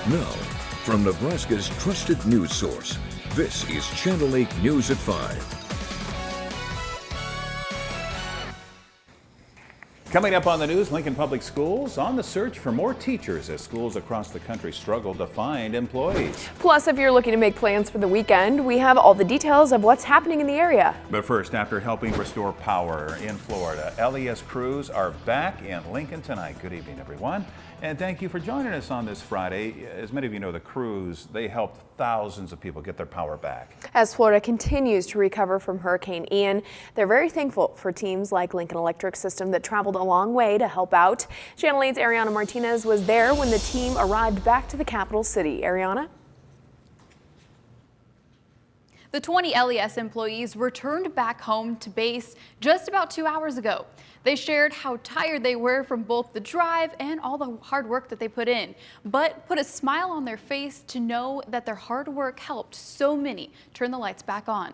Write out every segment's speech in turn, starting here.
Now, from Nebraska's trusted news source, this is Channel 8 News at 5. Coming up on the news, Lincoln Public Schools on the search for more teachers as schools across the country struggle to find employees. Plus, if you're looking to make plans for the weekend, we have all the details of what's happening in the area. But first, after helping restore power in Florida, LES crews are back in Lincoln tonight. Good evening, everyone. And thank you for joining us on this Friday. As many of you know, the crews, they helped thousands of people get their power back. As Florida continues to recover from Hurricane Ian, they're very thankful for teams like Lincoln Electric System that traveled a long way to help out. Channel 8's Ariana Martinez was there when the team arrived back to the capital city. Ariana? The 20 LES employees returned back home to base just about 2 hours ago. They shared how tired they were from both the drive and all the hard work that they put in, but put a smile on their face to know that their hard work helped so many turn the lights back on.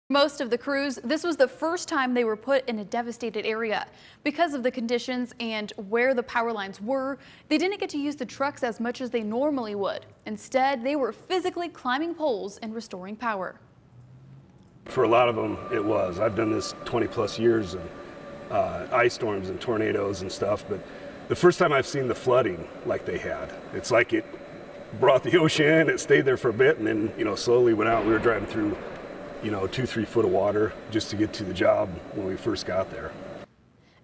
Most of the crews, this was the first time they were put in a devastated area. Because of the conditions and where the power lines were, they didn't get to use the trucks as much as they normally would. Instead, they were physically climbing poles and restoring power. For a lot of them, it was. I've done this 20 plus years, and ice storms and tornadoes and stuff, but the first time I've seen the flooding like they had, it's like it brought the ocean in, it stayed there for a bit, and then, slowly went out. We were driving through 2-3 foot of water just to get to the job when we first got there.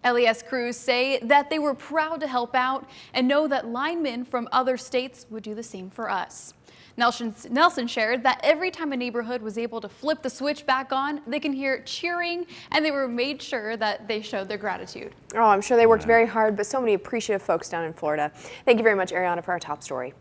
LES crews say that they were proud to help out and know that linemen from other states would do the same for us. Nelson shared that every time a neighborhood was able to flip the switch back on, they can hear cheering, and they were made sure that they showed their gratitude. Oh, I'm sure they worked very hard, but so many appreciative folks down in Florida. Thank you very much, Ariana, for our top story.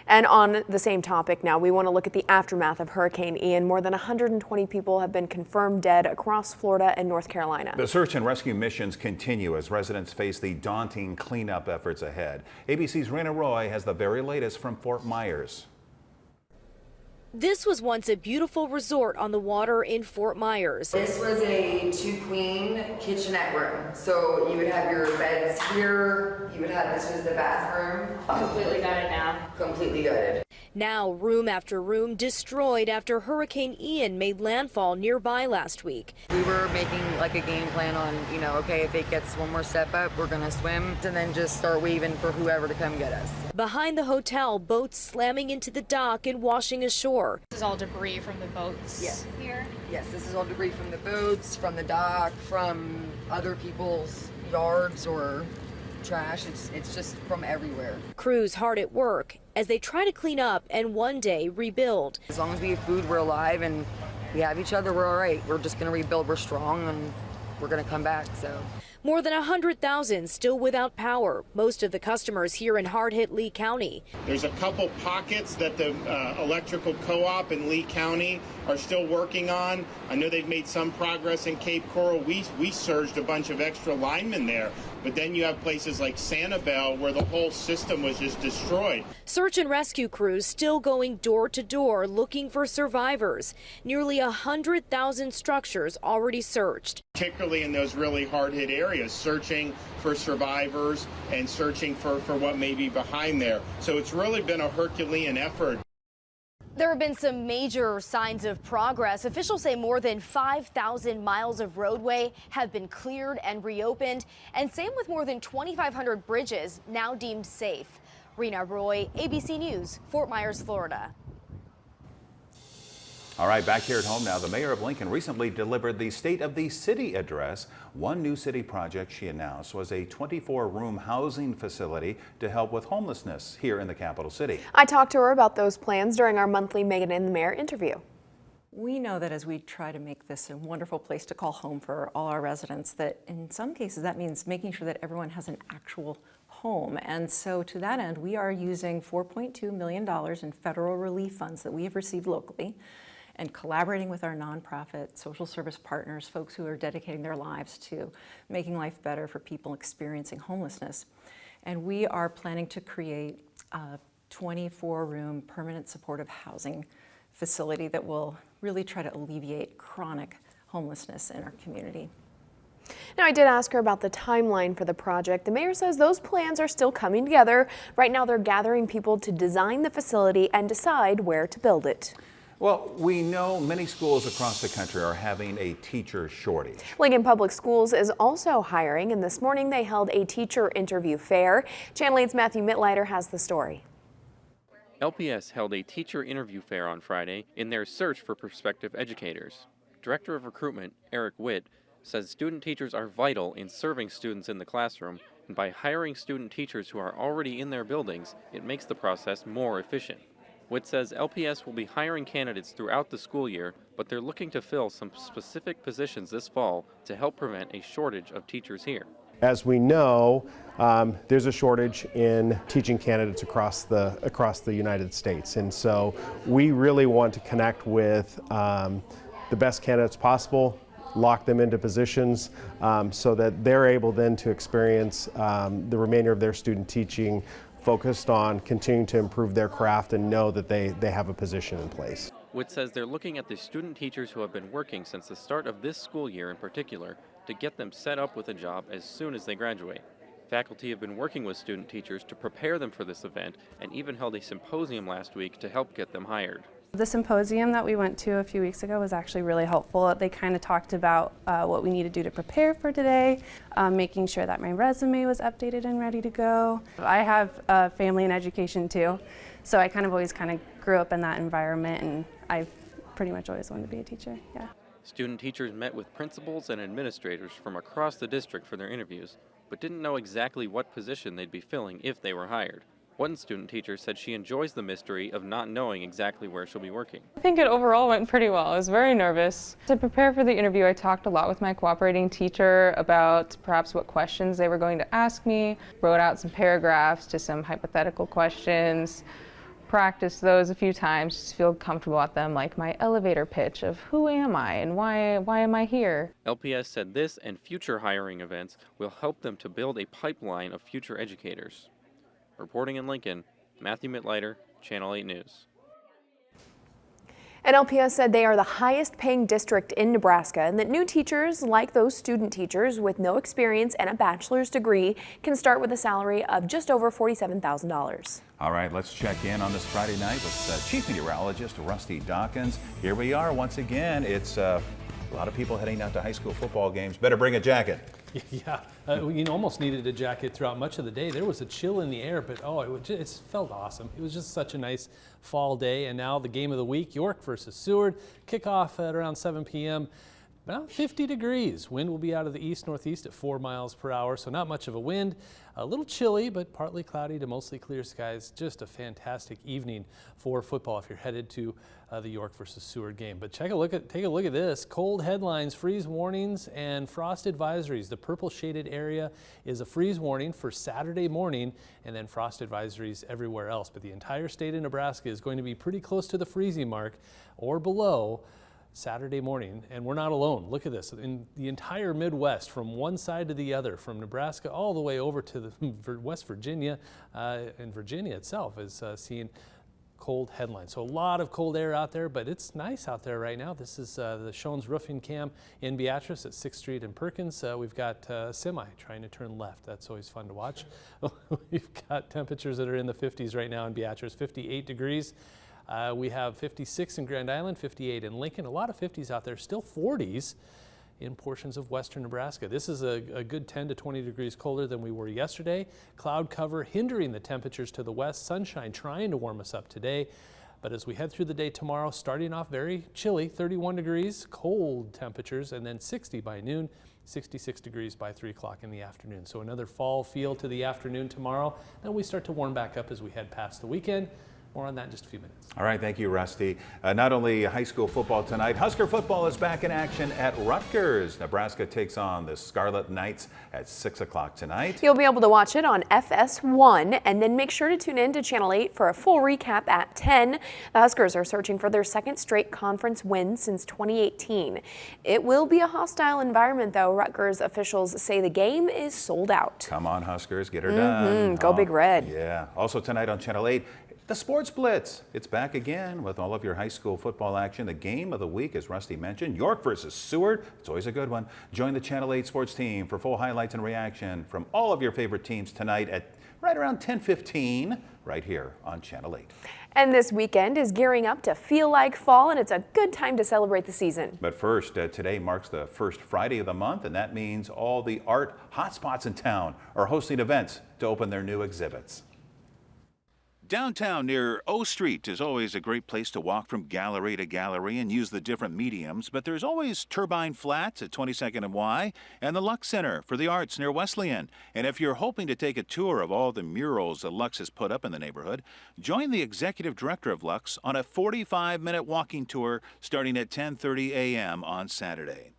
And on the same topic now, we want to look at the aftermath of Hurricane Ian. More than 120 people have been confirmed dead across Florida and North Carolina. The search and rescue missions continue as residents face the daunting cleanup efforts ahead. ABC's Rena Roy has the very latest from Fort Myers. This was once a beautiful resort on the water in Fort Myers. This was a 2-queen kitchenette room. So you would have your beds here, this was the bathroom. Completely gutted now. Completely gutted. Now room after room destroyed after Hurricane Ian made landfall nearby last week. We were making like a game plan on, okay, if it gets one more step up, we're gonna swim and then just start waving for whoever to come get us. Behind the hotel, boats slamming into the dock and washing ashore. This is all debris from the boats here? Yes, this is all debris from the boats, from the dock, from other people's yards or trash. It's just from everywhere. Crews hard at work as they try to clean up and one day rebuild. As long as we have food, we're alive, and we have each other, we're all right. We're just going to rebuild. We're strong, and we're going to come back. So. More than 100,000 still without power. Most of the customers here in hard-hit Lee County. There's a couple pockets that the electrical co-op in Lee County are still working on. I know they've made some progress in Cape Coral. We surged a bunch of extra linemen there. But then you have places like Sanibel where the whole system was just destroyed. Search and rescue crews still going door to door looking for survivors. Nearly 100,000 structures already searched. Particularly in those really hard-hit areas, searching for survivors and searching for what may be behind there. So it's really been a Herculean effort. There have been some major signs of progress. Officials say more than 5,000 miles of roadway have been cleared and reopened, and same with more than 2,500 bridges now deemed safe. Rena Roy, ABC News, Fort Myers, Florida. All right, back here at home now, the mayor of Lincoln recently delivered the State of the City address. One new city project she announced was a 24-room housing facility to help with homelessness here in the capital city. I talked to her about those plans during our monthly Megan and the Mayor interview. We know that as we try to make this a wonderful place to call home for all our residents, that in some cases that means making sure that everyone has an actual home. And so to that end, we are using $4.2 million in federal relief funds that we have received locally, and collaborating with our nonprofit social service partners, folks who are dedicating their lives to making life better for people experiencing homelessness. And we are planning to create a 24-room permanent supportive housing facility that will really try to alleviate chronic homelessness in our community. Now, I did ask her about the timeline for the project. The mayor says those plans are still coming together. Right now, they're gathering people to design the facility and decide where to build it. Well, we know many schools across the country are having a teacher shortage. Lincoln Public Schools is also hiring, and this morning they held a teacher interview fair. Channel 8's Matthew Mittleider has the story. LPS held a teacher interview fair on Friday in their search for prospective educators. Director of Recruitment, Eric Witt, says student teachers are vital in serving students in the classroom, and by hiring student teachers who are already in their buildings, it makes the process more efficient. Witt says LPS will be hiring candidates throughout the school year, but they're looking to fill some specific positions this fall to help prevent a shortage of teachers here. As we know, there's a shortage in teaching candidates across the United States, and so we really want to connect with the best candidates possible, lock them into positions so that they're able then to experience the remainder of their student teaching focused on continuing to improve their craft and know that they have a position in place. Witt says they're looking at the student teachers who have been working since the start of this school year in particular to get them set up with a job as soon as they graduate. Faculty have been working with student teachers to prepare them for this event and even held a symposium last week to help get them hired. The symposium that we went to a few weeks ago was actually really helpful. They kind of talked about what we need to do to prepare for today, making sure that my resume was updated and ready to go. I have a family in education too, so I always grew up in that environment, and I've pretty much always wanted to be a teacher, yeah. Student teachers met with principals and administrators from across the district for their interviews, but didn't know exactly what position they'd be filling if they were hired. One student teacher said she enjoys the mystery of not knowing exactly where she'll be working. I think it overall went pretty well. I was very nervous. To prepare for the interview, I talked a lot with my cooperating teacher about perhaps what questions they were going to ask me, wrote out some paragraphs to some hypothetical questions, practiced those a few times just to feel comfortable at them, like my elevator pitch of who am I and why am I here. LPS said this and future hiring events will help them to build a pipeline of future educators. Reporting in Lincoln, Matthew Mittleider, Channel 8 News. And LPS said they are the highest paying district in Nebraska, and that new teachers, like those student teachers with no experience and a bachelor's degree, can start with a salary of just over $47,000. All right, let's check in on this Friday night with Chief Meteorologist Rusty Dawkins. Here we are once again. It's a lot of people heading out to high school football games. Better bring a jacket. Yeah, we almost needed a jacket throughout much of the day. There was a chill in the air, but it felt awesome. It was just such a nice fall day. And now the game of the week, York versus Seward, kickoff at around 7 p.m. About 50 degrees. Wind will be out of the east-northeast at 4 miles per hour, so not much of a wind. A little chilly, but partly cloudy to mostly clear skies. Just a fantastic evening for football if you're headed to the York versus Seward game. But take a look at this. Cold headlines, freeze warnings, and frost advisories. The purple shaded area is a freeze warning for Saturday morning, and then frost advisories everywhere else. But the entire state of Nebraska is going to be pretty close to the freezing mark or below Saturday morning, and we're not alone. Look at this. In the entire Midwest, from one side to the other, from Nebraska all the way over to the West Virginia, and Virginia itself is seeing cold headlines. So a lot of cold air out there, but it's nice out there right now. This is the Schoen's Roofing Cam in Beatrice at 6th Street and Perkins. We've got a semi trying to turn left. That's always fun to watch. We've got temperatures that are in the 50s right now in Beatrice, 58 degrees. We have 56 in Grand Island, 58 in Lincoln, a lot of 50s out there, still 40s in portions of western Nebraska. This is a good 10 to 20 degrees colder than we were yesterday. Cloud cover hindering the temperatures to the west, sunshine trying to warm us up today. But as we head through the day tomorrow, starting off very chilly, 31 degrees, cold temperatures, and then 60 by noon, 66 degrees by 3 o'clock in the afternoon. So another fall feel to the afternoon tomorrow. Then we start to warm back up as we head past the weekend. More on that in just a few minutes. All right, thank you, Rusty. Not only high school football tonight, Husker football is back in action at Rutgers. Nebraska takes on the Scarlet Knights at 6 o'clock tonight. You'll be able to watch it on FS1, and then make sure to tune in to Channel 8 for a full recap at 10. The Huskers are searching for their second straight conference win since 2018. It will be a hostile environment, though. Rutgers officials say the game is sold out. Come on, Huskers, get her done. Go Big Red. Yeah. Also tonight on Channel 8, The Sports Blitz, it's back again with all of your high school football action. The game of the week, as Rusty mentioned, York versus Seward. It's always a good one. Join the Channel 8 sports team for full highlights and reaction from all of your favorite teams tonight at right around 10:15 right here on Channel 8. And this weekend is gearing up to feel like fall, and it's a good time to celebrate the season. But first, today marks the first Friday of the month, and that means all the art hotspots in town are hosting events to open their new exhibits. Downtown near O Street is always a great place to walk from gallery to gallery and use the different mediums, but there's always Turbine Flats at 22nd and Y and the Lux Center for the Arts near Wesleyan. And if you're hoping to take a tour of all the murals that Lux has put up in the neighborhood, join the executive director of Lux on a 45-minute walking tour starting at 10:30 a.m. on Saturday.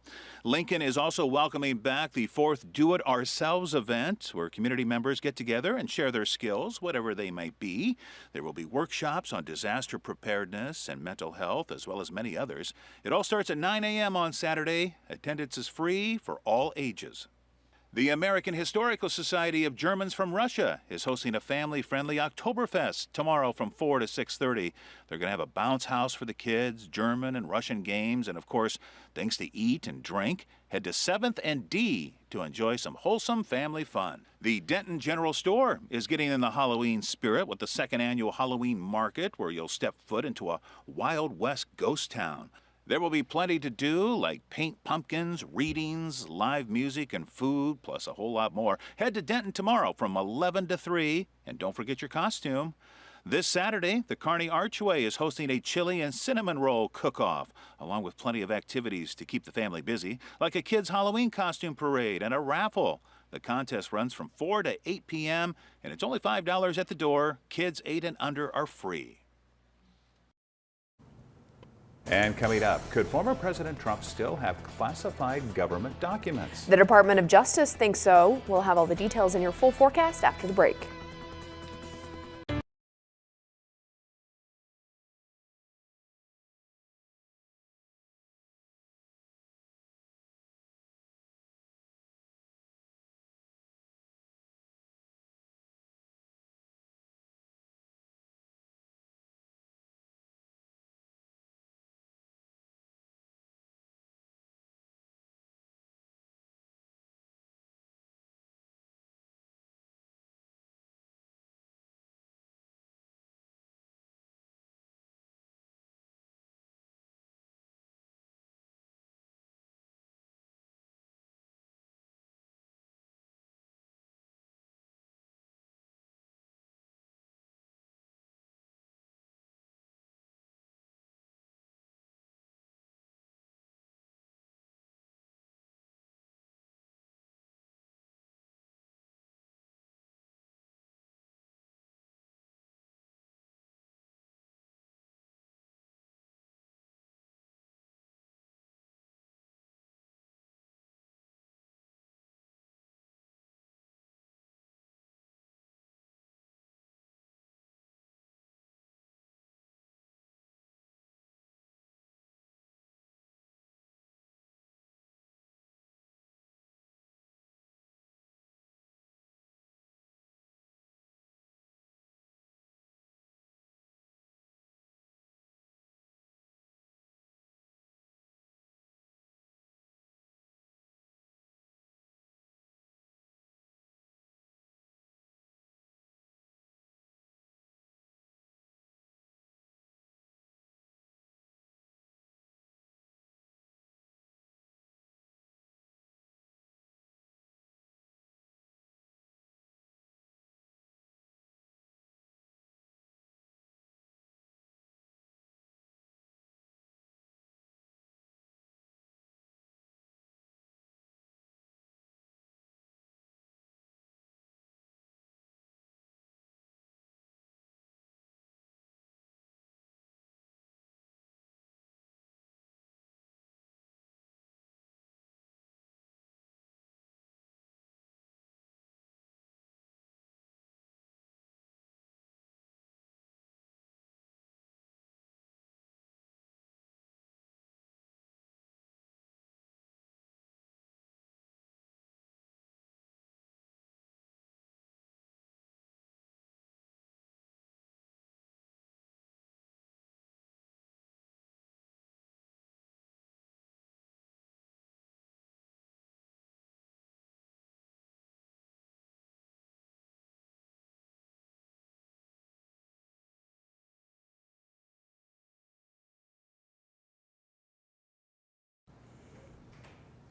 Lincoln is also welcoming back the 4th Do It Ourselves event, where community members get together and share their skills, whatever they might be. There will be workshops on disaster preparedness and mental health, as well as many others. It all starts at 9 a.m. on Saturday. Attendance is free for all ages. The American Historical Society of Germans from Russia is hosting a family-friendly Oktoberfest tomorrow from 4 to 6:30. They're going to have a bounce house for the kids, German and Russian games, and of course, things to eat and drink. Head to 7th and D to enjoy some wholesome family fun. The Denton General Store is getting in the Halloween spirit with the 2nd annual Halloween Market, where you'll step foot into a Wild West ghost town. There will be plenty to do, like paint pumpkins, readings, live music, and food, plus a whole lot more. Head to Denton tomorrow from 11 to 3, and don't forget your costume. This Saturday, the Kearney Archway is hosting a chili and cinnamon roll cook-off, along with plenty of activities to keep the family busy, like a kids' Halloween costume parade and a raffle. The contest runs from 4 to 8 p.m., and it's only $5 at the door. Kids 8 and under are free. And coming up, could former President Trump still have classified government documents? The Department of Justice thinks so. We'll have all the details in your full forecast after the break.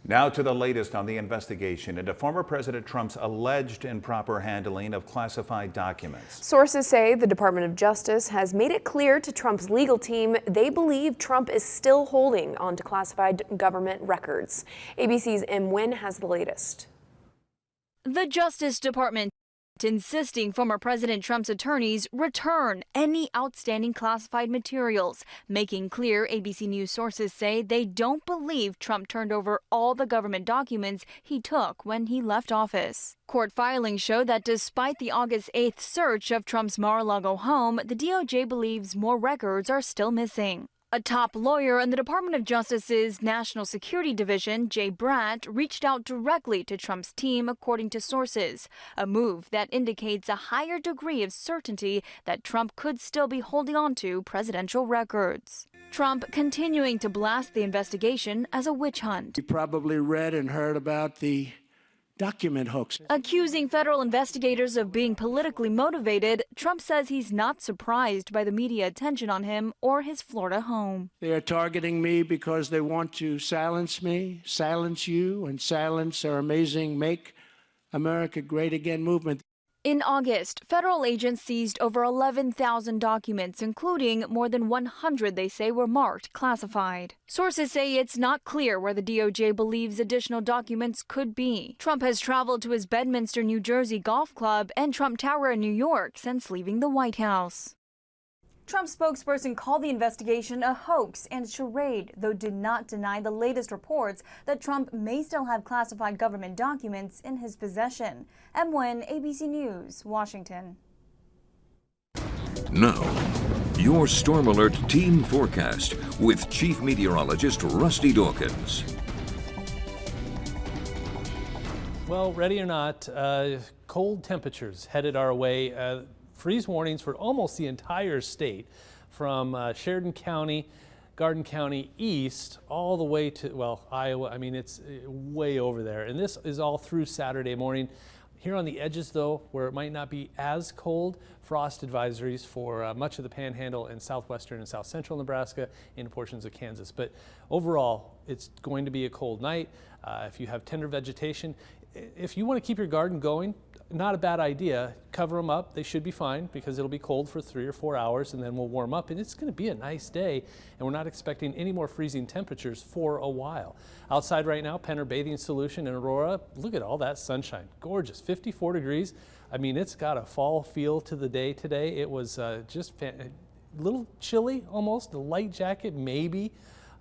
Now to the latest on the investigation into former President Trump's alleged improper handling of classified documents. Sources say the Department of Justice has made it clear to Trump's legal team they believe Trump is still holding onto classified government records. ABC's M. Nguyen has the latest. The Justice Department insisting former President Trump's attorneys return any outstanding classified materials, making clear ABC News sources say they don't believe Trump turned over all the government documents he took when he left office. Court filings show that despite the August 8th search of Trump's Mar-a-Lago home, the DOJ believes more records are still missing. A top lawyer in the Department of Justice's National Security Division, Jay Bratt, reached out directly to Trump's team, according to sources, a move that indicates a higher degree of certainty that Trump could still be holding on to presidential records. Trump continuing to blast the investigation as a witch hunt. You probably read and heard about the document hoax. Accusing federal investigators of being politically motivated, Trump says he's not surprised by the media attention on him or his Florida home. They are targeting me because they want to silence me, silence you, and silence our amazing Make America Great Again movement. In August, federal agents seized over 11,000 documents, including more than 100 they say were marked classified. Sources say it's not clear where the DOJ believes additional documents could be. Trump has traveled to his Bedminster, New Jersey golf club and Trump Tower in New York since leaving the White House. Trump's spokesperson called the investigation a hoax and charade, though did not deny the latest reports that Trump may still have classified government documents in his possession. M. Nguyen, ABC News, Washington. Now, your Storm Alert team forecast with Chief Meteorologist Rusty Dawkins. Well, ready or not, cold temperatures headed our way. Freeze warnings for almost the entire state, from Sheridan County, Garden County east, all the way to, well, Iowa. I mean, it's way over there. And this is all through Saturday morning. Here on the edges, though, where it might not be as cold, frost advisories for much of the Panhandle and southwestern and south central Nebraska into portions of Kansas. But overall, it's going to be a cold night. If you have tender vegetation, if you want to keep your garden going, not a bad idea. Cover them up. They should be fine because it'll be cold for 3 or 4 hours and then we'll warm up, and it's going to be a nice day, and we're not expecting any more freezing temperatures for a while. Outside right now, Penner Bathing Solution in Aurora, look at all that sunshine. Gorgeous, 54 degrees. I mean, it's got a fall feel to the day today. It was just a little chilly almost, a light jacket maybe,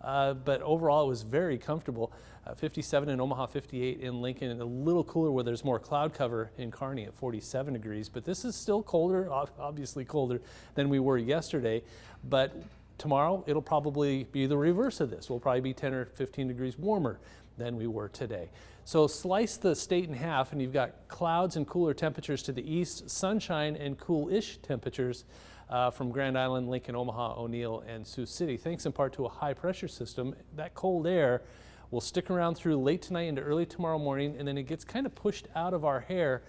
but overall it was very comfortable. 57 in Omaha, 58 in Lincoln, and a little cooler where there's more cloud cover in Kearney at 47 degrees. But this is still colder, obviously colder than we were yesterday. But tomorrow it'll probably be the reverse of this. We'll probably be 10 or 15 degrees warmer than we were today. So slice the state in half and you've got clouds and cooler temperatures to the east, sunshine and cool-ish temperatures from Grand Island, Lincoln, Omaha, O'Neill, and Sioux City, thanks in part to a high pressure system. That cold air will stick around through late tonight into early tomorrow morning, and then it gets kind of pushed out of our hair.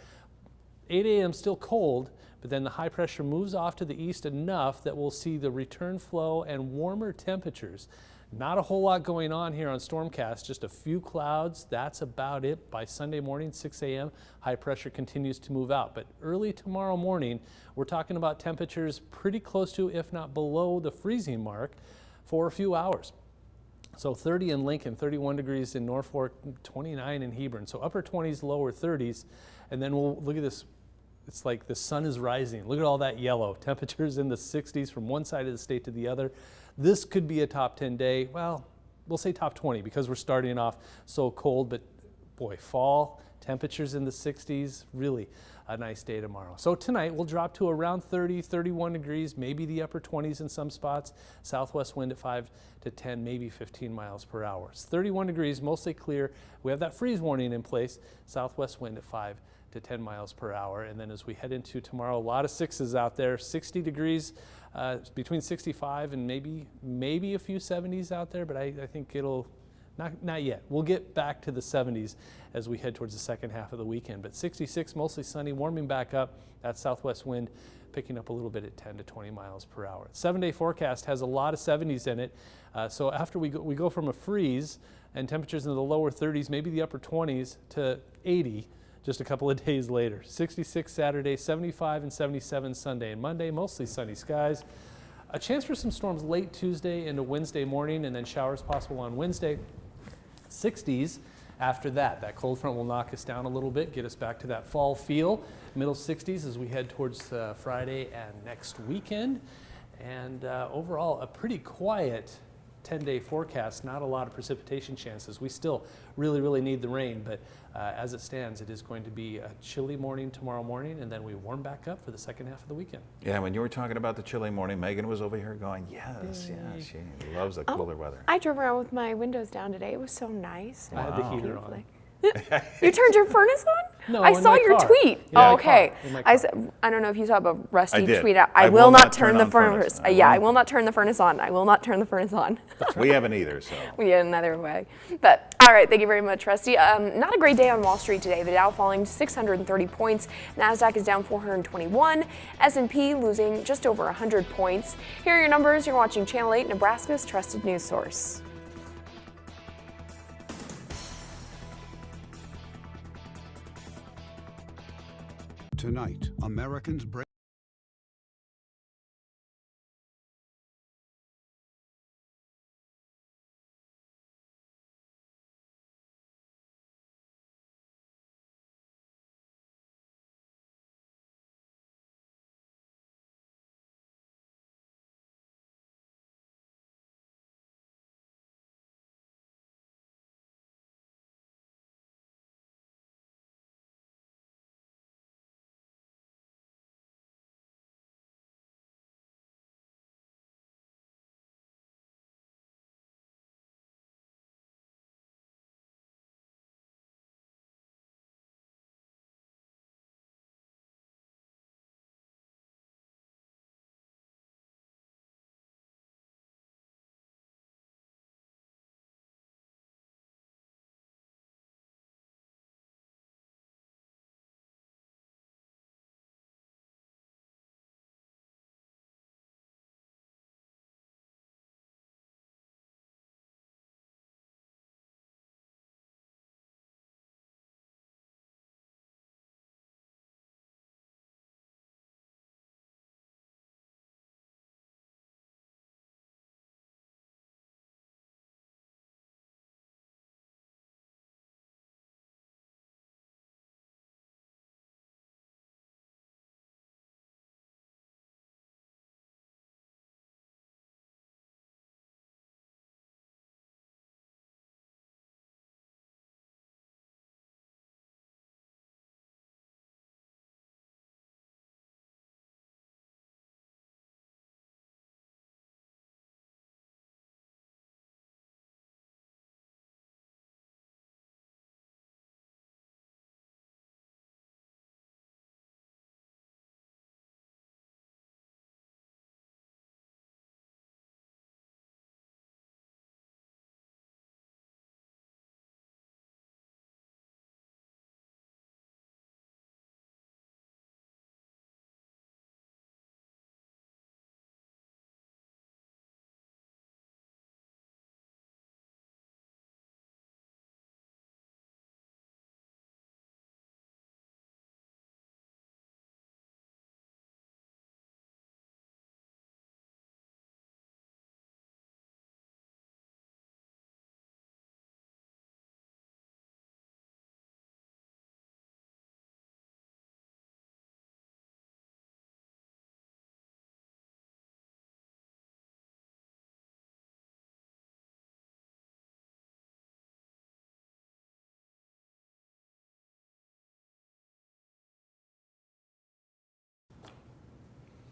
8 a.m. still cold, but then the high pressure moves off to the east enough that we'll see the return flow and warmer temperatures. Not a whole lot going on here on Stormcast, just a few clouds. That's about it. By Sunday morning, 6 a.m., high pressure continues to move out. But early tomorrow morning, we're talking about temperatures pretty close to, if not below, the freezing mark for a few hours. So 30 in Lincoln, 31 degrees in Norfolk, 29 in Hebron. So upper 20s, lower 30s. And then we'll look at this. It's like the sun is rising. Look at all that yellow. Temperatures in the 60s from one side of the state to the other. This could be a top 10 day. Well, we'll say top 20 because we're starting off so cold, but boy, fall, temperatures in the 60s, really a nice day tomorrow. So tonight we'll drop to around 30, 31 degrees, maybe the upper 20s in some spots. Southwest wind at 5 to 10, maybe 15 miles per hour. It's 31 degrees, mostly clear. We have that freeze warning in place. Southwest wind at 5 to 10 miles per hour. And then as we head into tomorrow, a lot of sixes out there, 60 degrees, between 65 and maybe a few 70s out there, but I think it'll not yet. We'll get back to the 70s as we head towards the second half of the weekend, but 66, mostly sunny, warming back up. That southwest wind picking up a little bit at 10 to 20 miles per hour. 7-day forecast has a lot of 70s in it. So after we go from a freeze and temperatures in the lower 30s, maybe the upper 20s, to 80 just a couple of days later. 66 Saturday, 75 and 77 Sunday and Monday, mostly sunny skies. A chance for some storms late Tuesday into Wednesday morning, and then showers possible on Wednesday. 60s after that. That cold front will knock us down a little bit, get us back to that fall feel. Middle 60s as we head towards Friday and next weekend. And overall, a pretty quiet 10-day forecast, not a lot of precipitation chances. We still really need the rain, but as it stands, it is going to be a chilly morning tomorrow morning, and then we warm back up for the second half of the weekend. Yeah, when you were talking about the chilly morning, Megan was over here going, yes, she loves the cooler weather. I drove around with my windows down today. It was so nice. I had the heater on. You turned your furnace on? No, I in saw my your car. tweet. Yeah, Oh, okay. in my I car. don't know if you saw, but Rusty I did. tweeted, I will not turn the furnace. Yeah, I will not turn the furnace on. I will not turn the furnace on. We haven't either, so. We had another way. But all right, thank you very much, Rusty. Not a great day on Wall Street today. The Dow falling 630 points. NASDAQ is down 421. S&P losing just over 100 points. Here are your numbers. You're watching Channel 8, Nebraska's trusted news source. Tonight, Americans break.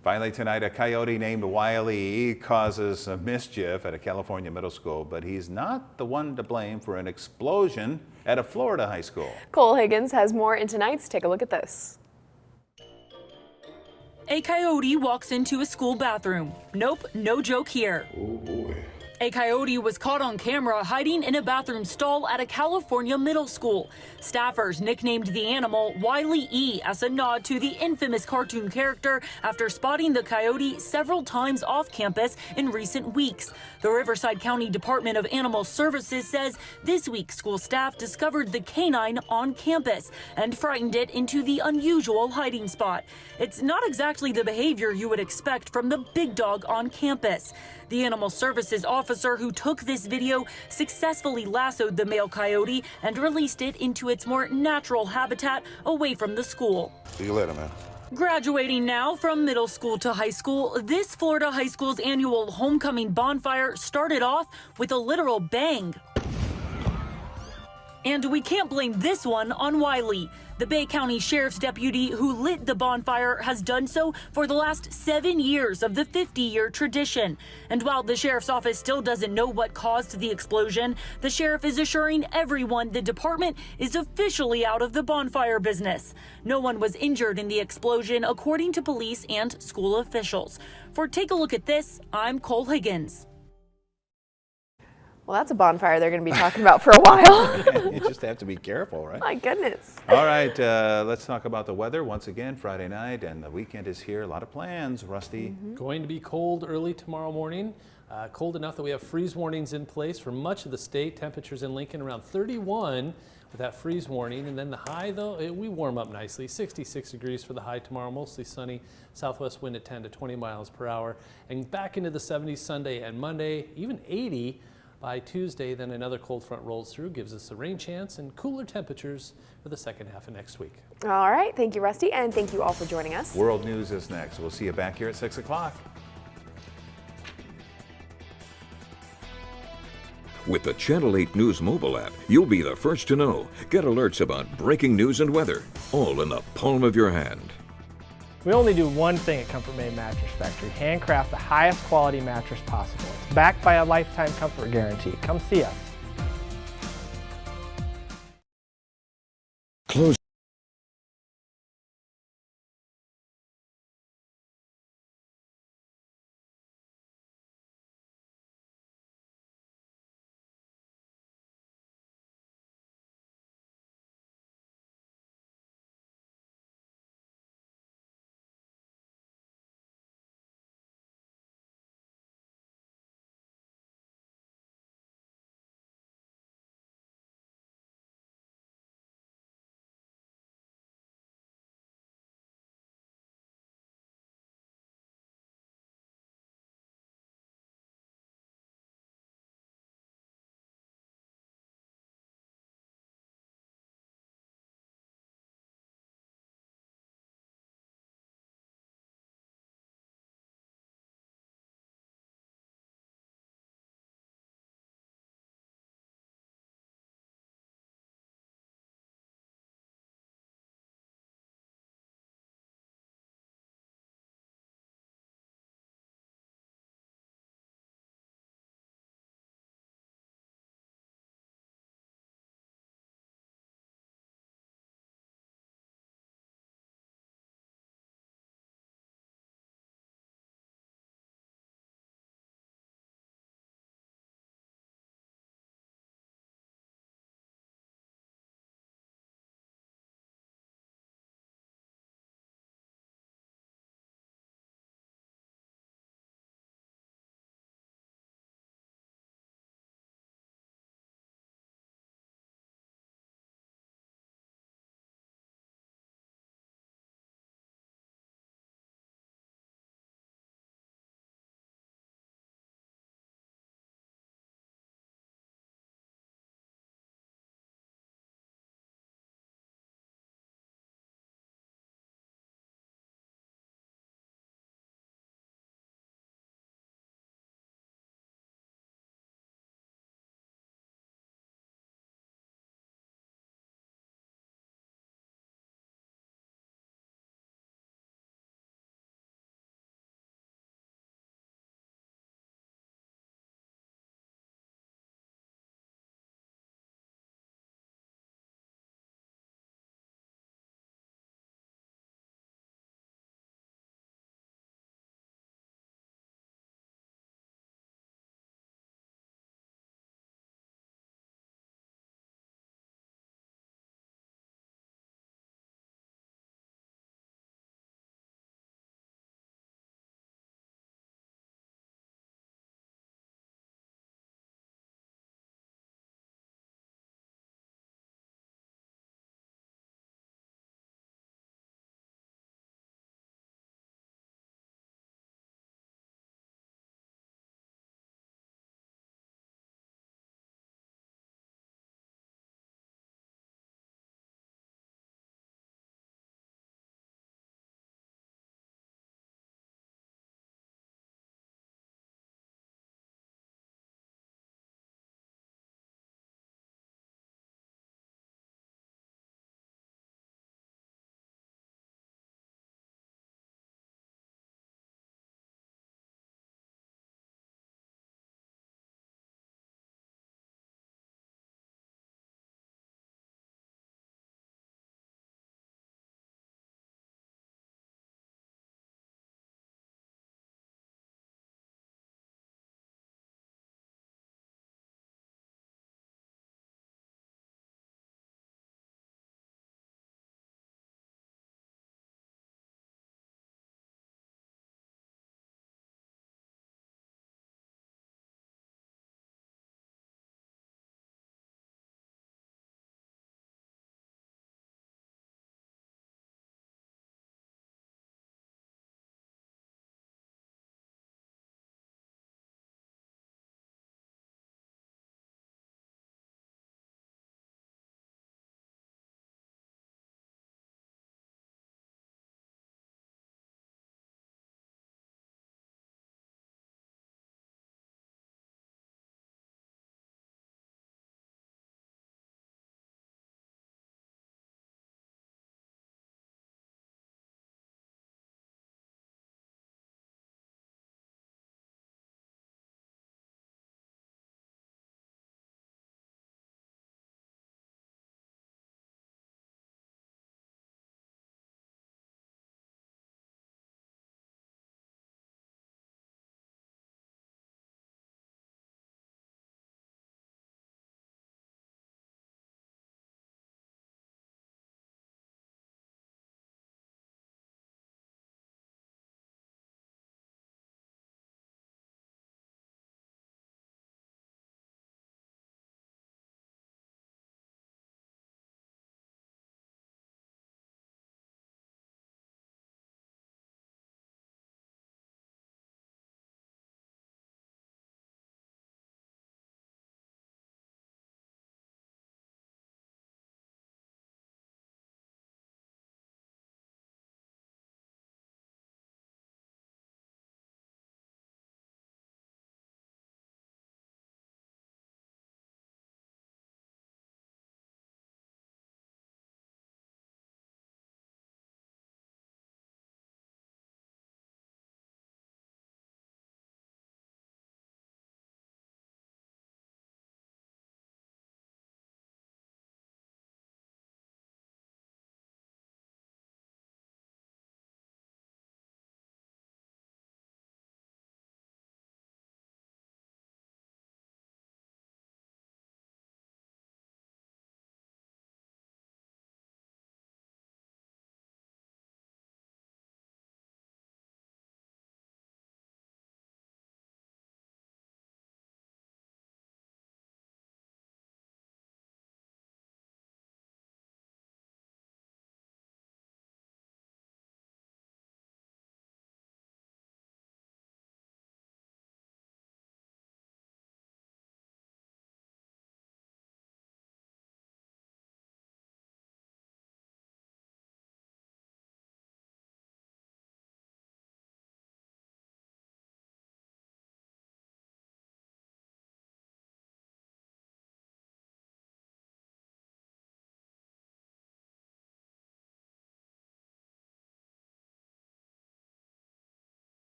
Finally tonight, a coyote named Wile E. causes mischief at a California middle school, but he's not the one to blame for an explosion at a Florida high school. Cole Higgins has more in tonight's Take a Look at This. A coyote walks into a school bathroom. Nope, no joke here. Oh boy. A coyote was caught on camera hiding in a bathroom stall at a California middle school. Staffers nicknamed the animal Wile E as a nod to the infamous cartoon character after spotting the coyote several times off campus in recent weeks. The Riverside County Department of Animal Services says this week school staff discovered the canine on campus and frightened it into the unusual hiding spot. It's not exactly the behavior you would expect from the big dog on campus. The Animal Services officer who took this video successfully lassoed the male coyote and released it into its more natural habitat away from the school. See you later, man. Graduating now from middle school to high school, this Florida high school's annual homecoming bonfire started off with a literal bang. And we can't blame this one on Wiley. The Bay County Sheriff's deputy who lit the bonfire has done so for the last 7 years of the 50-year tradition. And while the sheriff's office still doesn't know what caused the explosion, the sheriff is assuring everyone the department is officially out of the bonfire business. No one was injured in the explosion, according to police and school officials. For Take a Look at This, I'm Cole Higgins. Well, that's a bonfire they're going to be talking about for a while. You just have to be careful, right? My goodness. All right, let's talk about the weather once again. Friday night and the weekend is here. A lot of plans. Rusty? Going to be cold early tomorrow morning. Cold enough that we have freeze warnings in place for much of the state. Temperatures in Lincoln around 31 with that freeze warning. And then the high, though, we warm up nicely. 66 degrees for the high tomorrow. Mostly sunny. Southwest wind at 10 to 20 miles per hour. And back into the 70s Sunday and Monday, even 80 by Tuesday. Then another cold front rolls through, gives us a rain chance and cooler temperatures for the second half of next week. All right. Thank you, Rusty. And thank you all for joining us. World News is next. We'll see you back here at 6 o'clock. With the Channel 8 News mobile app, you'll be the first to know. Get alerts about breaking news and weather, all in the palm of your hand. We only do one thing at Comfort Made Mattress Factory, handcraft the highest quality mattress possible. It's backed by a lifetime comfort guarantee. Come see us.